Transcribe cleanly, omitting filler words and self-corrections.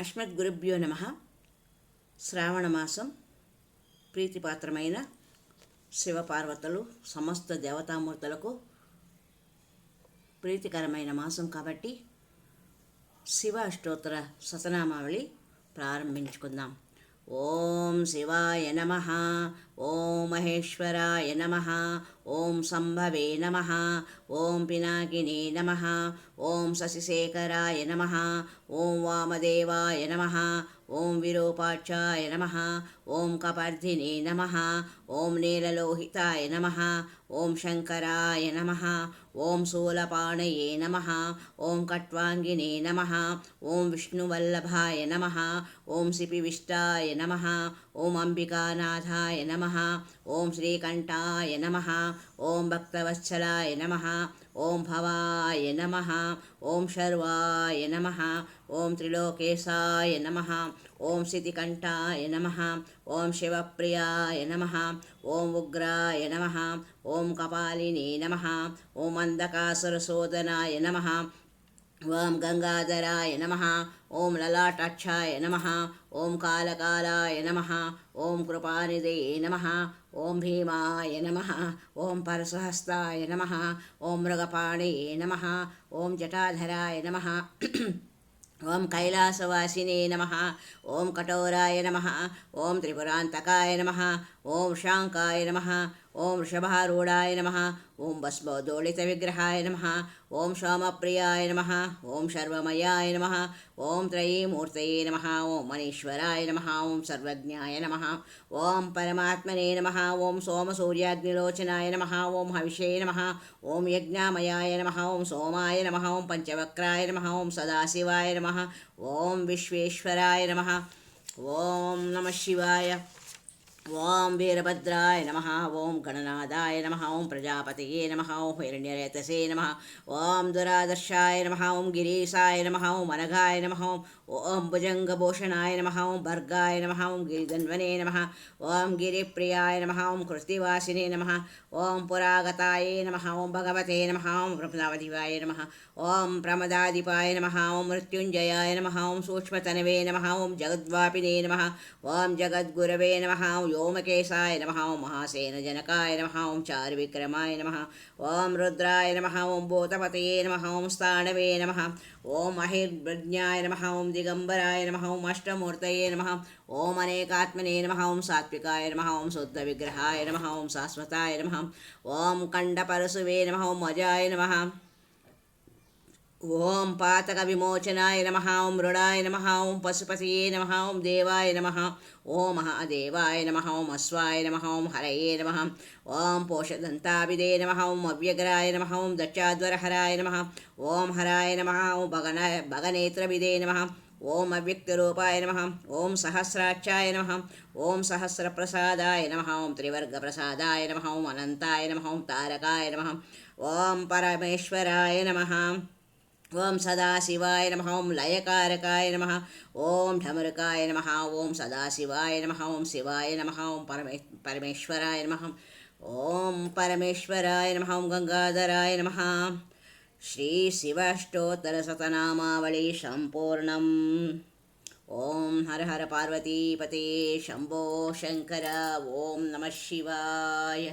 అస్మద్గురుభ్యో నమ. శ్రావణమాసం ప్రీతిపాత్రమైన శివపార్వతులు సమస్త దేవతామూర్తులకు ప్రీతికరమైన మాసం కాబట్టి శివ అష్టోత్తర శతనామావళి ప్రారంభించుకుందాం. ఓం శివాయ నమః, ఓం మహేశ్వరాయ నమః, ఓం సంభవే నమః, ఓం పినాకినే నమః, ఓం శశిశేఖరాయ నమః, ఓం వామదేవాయ నమః, ఓం విరూపాక్షాయ నమః, ఓం కపర్ధినే నమః, ఓం నీలలోహితాయ నమః, ఓం శంకరాయ నమః, ఓం శూలపాణయే నమః, ఓం కట్వాంగినే నమః, ఓం విష్ణువల్లభాయ నమః, ఓం శిపివిష్టాయ నమః, ఓం అంబికానాథాయ నమః, ఓం శ్రీకంఠాయ నమః, ఓం భక్తవత్సలాయ నమః, ఓం భవాయ నమః, ఓం శర్వాయ నమః, ఓం త్రిలోకేశాయ నమః, ఓం శితికంఠాయ నమః, ఓం శివప్రియాయ నమః, ఓం ఉగ్రాయ నమః, ఓం కపాలినే నమః, ఓం అంధకాసురశోధనాయ నమః, ఓం గంగాధరాయ నమః, ఓం లలాటాక్షాయ నమః, ఓం కాలకాలాయ నమః, ఓం కృపానిధే నమః, ఓం భీమాయ నమః, ఓం పరసహస్తాయ నమః, ఓం మృగపాణయే నమః, ఓం జటాధరాయ నమః, ఓం కైలాసవాసినే నమః, ఓం కఠోరాయ నమః, ఓం త్రిపురాంతకాయ నమః, ఓం శాంకాయ నమః, ఓం వృషభారూఢాయ నమః, ఓం భస్మోదోళిత విగ్రహాయ నమః, ఓం సోమప్రియాయ నమః, ఓం సర్వమయాయ నమః, ఓం త్రయీమూర్తయే నమః, ఓం మనీశ్వరాయ నమః, ఓం సర్వజ్ఞాయ నమః, ఓం పరమాత్మనే నమః, ఓం సోమసూర్యాగ్నిలోచనాయ నమః, ఓం హవిషే నమః, ఓం యజ్ఞామయాయ నమః, ఓం సోమాయ నమః, ఓం పంచవక్రాయ నమః, ఓం సదాశివాయ నమః, ఓం విశ్వేశ్వరాయ నమః, ఓం నమః శివాయ, ఓం వీరభద్రాయ నమః, ఓం గణనాథాయ నమః, ఓం ప్రజాపతయే నమః, ఓం హిరణ్యరేతసే నమః, ఓం దురాదర్శాయ నమః, ఓం గిరీశాయ నమః, ఓం అనఘాయ నమః, ఓం భుజంగభూషణాయ నమః, ఓం భర్గాయ నమః, ఓం గిరిధన్వనే నమః, ఓం గిరిప్రియాయ నమః, ఓం కృత్తివాసినే నమః, ఓం పురాగతాయే నమః, ఓం భగవతే నమః, ఓం ప్రమదావధివాయ నమః, ఓం ప్రమదాధిపాయ నమః, ఓం మృత్యుంజయాయ నమః, ఓం సూక్ష్మతనవే నమః, ఓం జగద్వాపినే నమః, ఓం జగద్గురవే నమః, ఓం వ్యోమకేశాయ నమః, ఓం మహాసేనజనకాయ నమః, ఓం చారువిక్రమాయ నమః, ఓం రుద్రాయ నమః, ఓం భూతపతయే నమః, ఓం స్థాణవే నమః, ఓం మహిర్భజ్ఞాయ నమః, ఓం దిగంబరాయ నమః, ఓం అష్టమూర్తయే నమః, ఓం అనేకాత్మనే నమః, ఓం సాత్వికాయ నమః, ఓం శుద్ధ విగ్రహాయ నమః, ఓం శాశ్వతాయ నమః, ఓం కండపరశువే నమః, ఓం అజాయ నమః, ఓం పాతక విమోచనాయ నమః, ఓం మృడాయ నమః, ఓం పశుపతయే నమః, ఓం దేవాయ నమః, ఓం మహాదేవాయ నమః, ఓం అశ్వాయ నమః, ఓం హరయే నమః, ఓం పోషదంతాభిదే నమః, ఓం అవ్యగ్రాయ నమః, ఓం దక్షాధ్వరహరాయ నమః, ఓం హరాయ నమః, ఓం భగనేత్రవిదే నమః, ఓం అవ్యక్తరూపాయ నమః, ఓం సహస్రాక్షాయ నమః, ఓం సహస్రప్రసాదాయ నమః, ఓం త్రివర్గప్రసాదాయ నమః, ఓం అనంతాయ నమః, ఓం తారకాయ నమః, ఓం పరమేశ్వరాయ నమః, ఓం సదాశివాయ నమః, ఓం లయకారకాయ నమః, ఓం ఢమరుకాయ నమః, ఓం సదాశివాయ నమః, ఓం శివాయ నమః, ఓం పరమేశ్వరాయ నమః, ఓం పరమేశ్వరాయ నమః, ఓం గంగాధరాయ నమః. శ్రీ శివ అష్టోత్తర శతనామావళి సంపూర్ణం. ఓం హర హర పార్వతీపతే శంభో శంకర. ఓం నమః శివాయ.